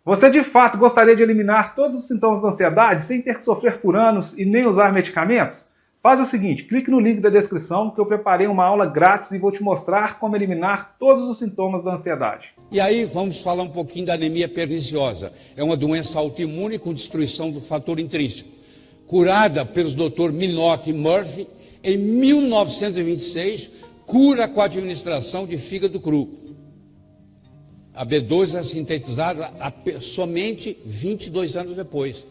Você de fato gostaria de eliminar todos os sintomas da ansiedade sem ter que sofrer por anos e nem usar medicamentos? Faz o seguinte, clique no link da descrição que eu preparei uma aula grátis e vou te mostrar como eliminar todos os sintomas da ansiedade. E aí vamos falar um pouquinho da anemia perniciosa. É uma doença autoimune com destruição do fator intrínseco. Curada pelos Dr. Minot e Murphy, em 1926, cura com a administração de fígado cru. A B12 é sintetizada somente 22 anos depois.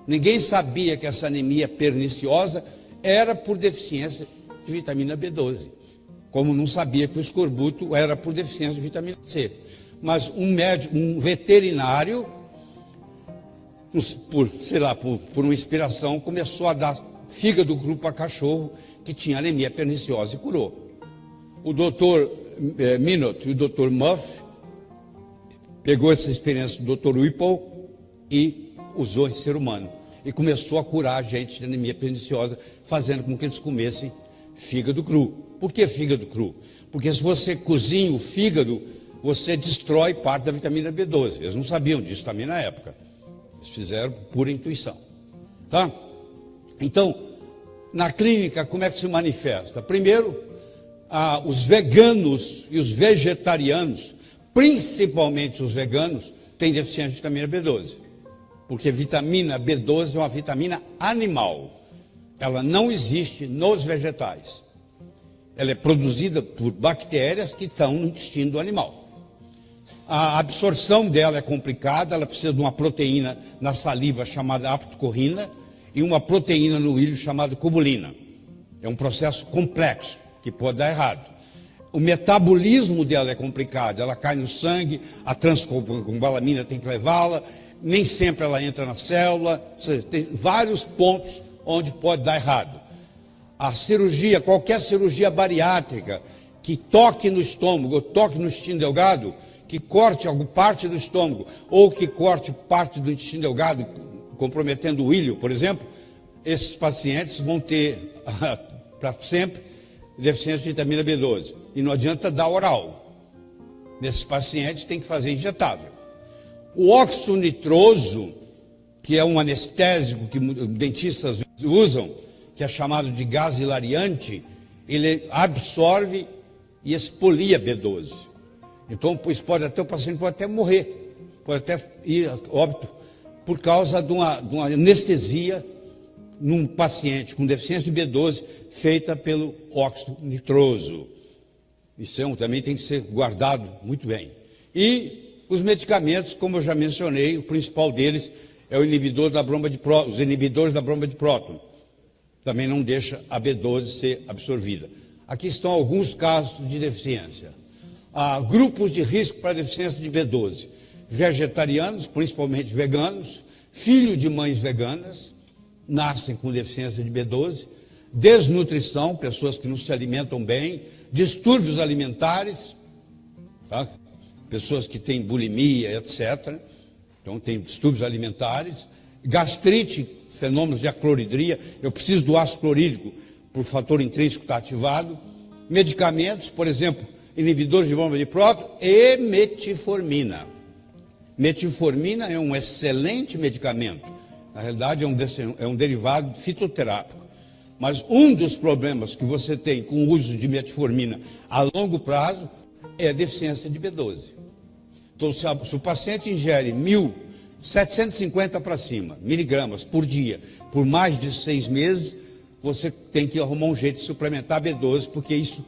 Ninguém sabia que essa anemia perniciosa era por deficiência de vitamina B12. Como não sabia que o escorbuto era por deficiência de vitamina C. Mas um veterinário, por uma inspiração, começou a dar fígado cru para cachorro que tinha anemia perniciosa e curou. O Dr. Minot e o Dr. Murphy pegou essa experiência do Dr. Whipple e usou em ser humano. E começou a curar a gente de anemia perniciosa, fazendo com que eles comessem fígado cru. Por que fígado cru? Porque se você cozinha o fígado, você destrói parte da vitamina B12. Eles não sabiam disso também na época. Eles fizeram por intuição. Tá? Então, na clínica, como é que se manifesta? Primeiro, os veganos e os vegetarianos, principalmente os veganos, têm deficiência de vitamina B12. Porque vitamina B12 é uma vitamina animal. Ela não existe nos vegetais. Ela é produzida por bactérias que estão no intestino do animal. A absorção dela é complicada, ela precisa de uma proteína na saliva chamada aptocorrina e uma proteína no ilho chamada cubulina. É um processo complexo que pode dar errado. O metabolismo dela é complicado, ela cai no sangue, a transcobalamina tem que levá-la, nem sempre ela entra na célula, tem vários pontos onde pode dar errado. A cirurgia, qualquer cirurgia bariátrica que toque no estômago, ou toque no intestino delgado, que corte alguma parte do estômago, ou que corte parte do intestino delgado, comprometendo o ilho, por exemplo, esses pacientes vão ter, para sempre, deficiência de vitamina B12. E não adianta dar oral. Nesses pacientes tem que fazer injetável. O óxido nitroso, que é um anestésico que dentistas usam, que é chamado de gás hilariante, ele absorve e expolia B12. Então, o paciente pode até morrer, pode até ir a óbito, por causa de uma anestesia num paciente com deficiência de B12 feita pelo óxido nitroso. Isso também tem que ser guardado muito bem. E os medicamentos, como eu já mencionei, o principal deles é o inibidor da bromba de próton, os inibidores da bromba de próton. Também não deixa a B12 ser absorvida. Aqui estão alguns casos de deficiência. Há grupos de risco para deficiência de B12. Vegetarianos, principalmente veganos, filhos de mães veganas, nascem com deficiência de B12, desnutrição, pessoas que não se alimentam bem, distúrbios alimentares, tá? Pessoas que têm bulimia, etc. Então, tem distúrbios alimentares, gastrite, fenômenos de acloridria, eu preciso do ácido clorídrico por fator intrínseco estar ativado, medicamentos, por exemplo, inibidores de bromba de próton e metformina. Metformina é um excelente medicamento, na realidade é um derivado fitoterápico. Mas um dos problemas que você tem com o uso de metformina a longo prazo é a deficiência de B12. Então, se o paciente ingere 1.750 para cima, miligramas por dia, por mais de 6 meses, você tem que arrumar um jeito de suplementar B12, porque isso,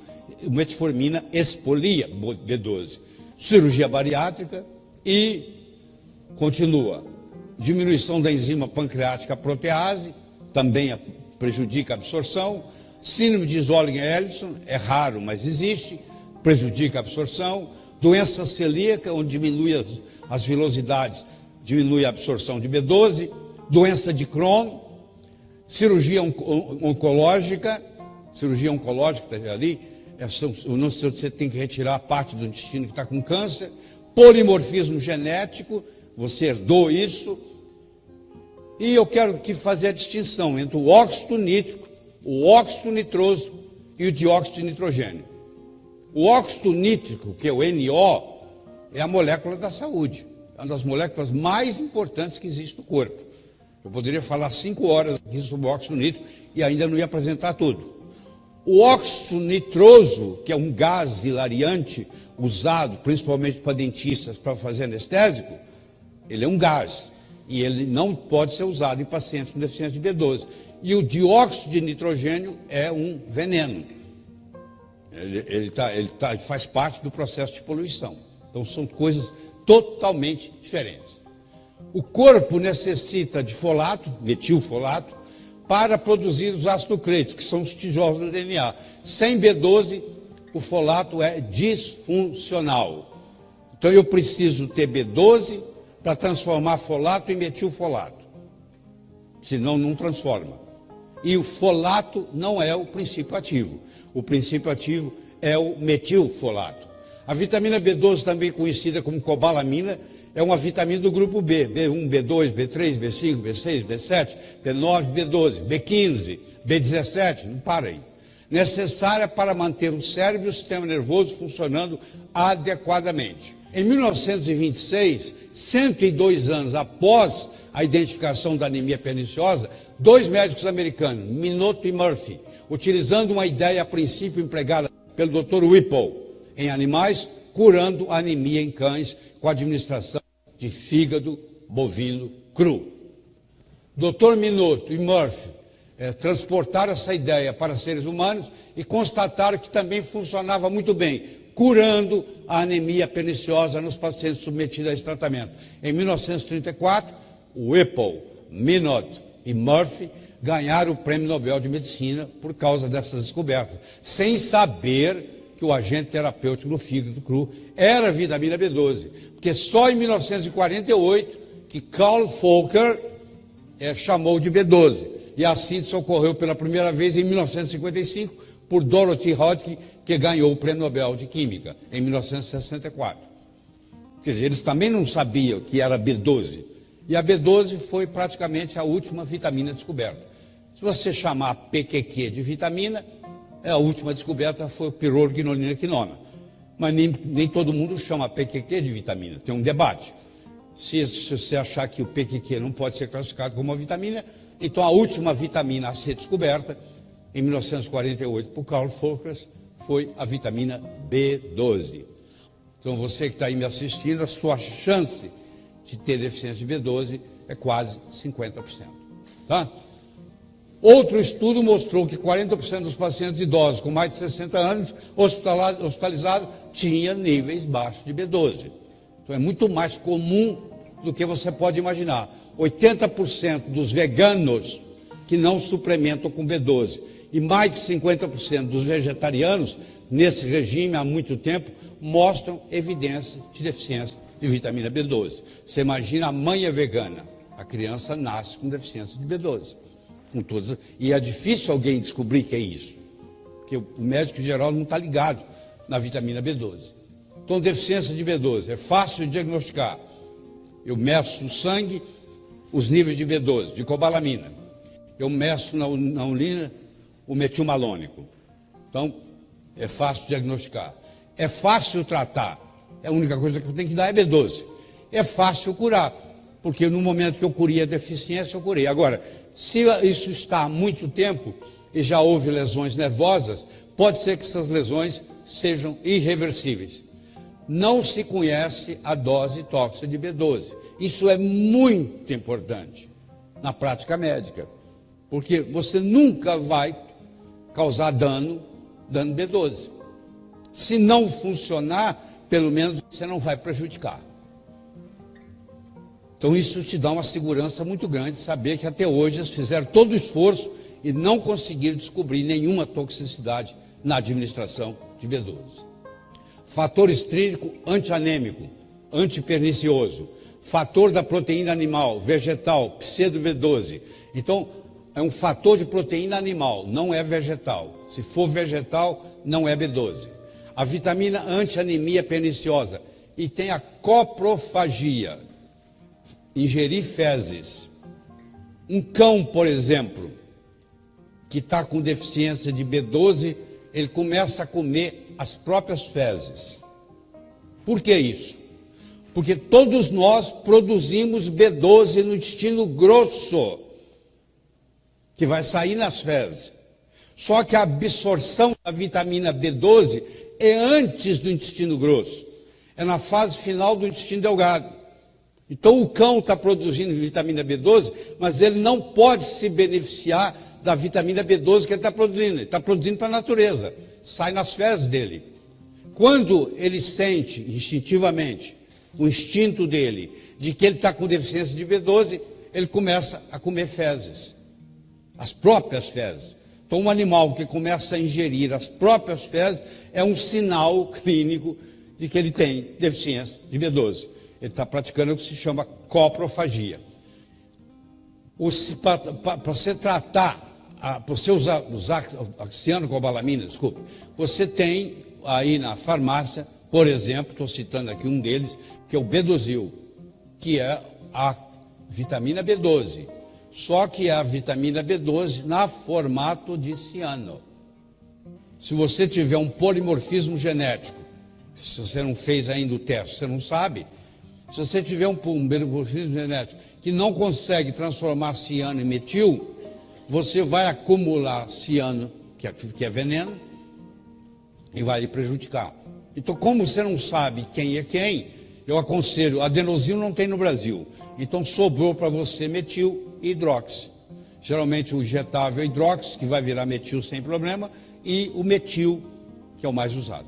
metformina expolia B12. Cirurgia bariátrica e continua. Diminuição da enzima pancreática protease, também prejudica a absorção. Síndrome de Zollinger-Ellison, é raro, mas existe, prejudica a absorção. Doença celíaca, onde diminui as vilosidades, diminui a absorção de B12. Doença de Crohn, cirurgia oncológica, está ali, você tem que retirar a parte do intestino que está com câncer. Polimorfismo genético, você herdou isso. E eu quero aqui fazer a distinção entre o óxido nítrico, o óxido nitroso e o dióxido de nitrogênio. O óxido nítrico, que é o NO, é a molécula da saúde. É uma das moléculas mais importantes que existe no corpo. Eu poderia falar 5 horas aqui sobre o óxido nítrico e ainda não ia apresentar tudo. O óxido nitroso, que é um gás hilariante usado principalmente para dentistas para fazer anestésico, ele é um gás e ele não pode ser usado em pacientes com deficiência de B12. E o dióxido de nitrogênio é um veneno. Ele faz parte do processo de poluição. Então são coisas totalmente diferentes. O corpo necessita de folato, metilfolato, para produzir os ácidos nucleicos, que são os tijolos do DNA. Sem B12, o folato é disfuncional. Então eu preciso ter B12 para transformar folato em metilfolato. Senão não transforma. E o folato não é o princípio ativo. O princípio ativo é o metilfolato. A vitamina B12, também conhecida como cobalamina, é uma vitamina do grupo B, B1, B2, B3, B5, B6, B7, B9, B12, B15, B17, não para aí. Necessária para manter o cérebro e o sistema nervoso funcionando adequadamente. Em 1926, 102 anos após a identificação da anemia perniciosa, 2 médicos americanos, Minot e Murphy, utilizando uma ideia a princípio empregada pelo Dr. Whipple em animais, curando a anemia em cães com a administração de fígado bovino cru. Dr. Minot e Murphy transportaram essa ideia para seres humanos e constataram que também funcionava muito bem, curando a anemia perniciosa nos pacientes submetidos a esse tratamento. Em 1934, Whipple, Minot e Murphy ganharam o Prêmio Nobel de Medicina por causa dessas descobertas, sem saber que o agente terapêutico no fígado cru era a vitamina B12, porque só em 1948 que Carl Volcker chamou de B12, e a síntese ocorreu pela primeira vez em 1955 por Dorothy Hodgkin, que ganhou o Prêmio Nobel de Química em 1964. Quer dizer, eles também não sabiam que era B12, e a B12 foi praticamente a última vitamina descoberta. Se você chamar PQQ de vitamina, a última descoberta foi o piroroquinolina quinona. Mas nem todo mundo chama PQQ de vitamina, tem um debate. Se você achar que o PQQ não pode ser classificado como uma vitamina, então a última vitamina a ser descoberta, em 1948, por Carl Volcker, foi a vitamina B12. Então você que está aí me assistindo, a sua chance de ter deficiência de B12 é quase 50%. Tá? Outro estudo mostrou que 40% dos pacientes idosos com mais de 60 anos hospitalizados tinham níveis baixos de B12. Então é muito mais comum do que você pode imaginar. 80% dos veganos que não suplementam com B12 e mais de 50% dos vegetarianos nesse regime há muito tempo mostram evidência de deficiência de vitamina B12. Você imagina, a mãe é vegana, a criança nasce com deficiência de B12. E é difícil alguém descobrir que é isso, porque o médico em geral não está ligado na vitamina B12. Então, deficiência de B12 é fácil de diagnosticar. Eu meço no sangue os níveis de B12, de cobalamina. Eu meço na urina o metilmalônico. Então, é fácil de diagnosticar. É fácil tratar. A única coisa que eu tenho que dar é B12. É fácil curar, porque no momento que eu curei a deficiência, eu curei. Agora, se isso está há muito tempo e já houve lesões nervosas, pode ser que essas lesões sejam irreversíveis. Não se conhece a dose tóxica de B12. Isso é muito importante na prática médica, porque você nunca vai causar dano dando B12. Se não funcionar, pelo menos você não vai prejudicar. Então isso te dá uma segurança muito grande, saber que até hoje eles fizeram todo o esforço e não conseguiram descobrir nenhuma toxicidade na administração de B12. Fator estrílico antianêmico, antipernicioso, fator da proteína animal, vegetal, pseudo-B12. Então, é um fator de proteína animal, não é vegetal. Se for vegetal, não é B12. A vitamina anti-anemia perniciosa. E tem a coprofagia. Ingerir fezes. Um cão, por exemplo, que está com deficiência de B12, ele começa a comer as próprias fezes. Por que isso? Porque todos nós produzimos B12 no intestino grosso, que vai sair nas fezes. Só que a absorção da vitamina B12 é antes do intestino grosso, é na fase final do intestino delgado. Então o cão está produzindo vitamina B12, mas ele não pode se beneficiar da vitamina B12 que ele está produzindo para a natureza, sai nas fezes dele. Quando ele sente instintivamente o instinto dele de que ele está com deficiência de B12, ele começa a comer fezes, as próprias fezes. Então um animal que começa a ingerir as próprias fezes é um sinal clínico de que ele tem deficiência de B12. Ele está praticando o que se chama coprofagia. Para você tratar, para você usar cianocobalamina, desculpa, você tem aí na farmácia, por exemplo, estou citando aqui um deles, que é o Bedozil, que é a vitamina B12. Só que é a vitamina B12 na formato de ciano. Se você tiver um polimorfismo genético, se você não fez ainda o teste, você não sabe. Se você tiver um polimorfismo genético que não consegue transformar ciano em metil, você vai acumular ciano, que é veneno, e vai lhe prejudicar. Então, como você não sabe quem é quem, eu aconselho, adenosina não tem no Brasil, então sobrou para você metil e hidrox. Geralmente o injetável é hidrox, que vai virar metil sem problema, e o metil, que é o mais usado.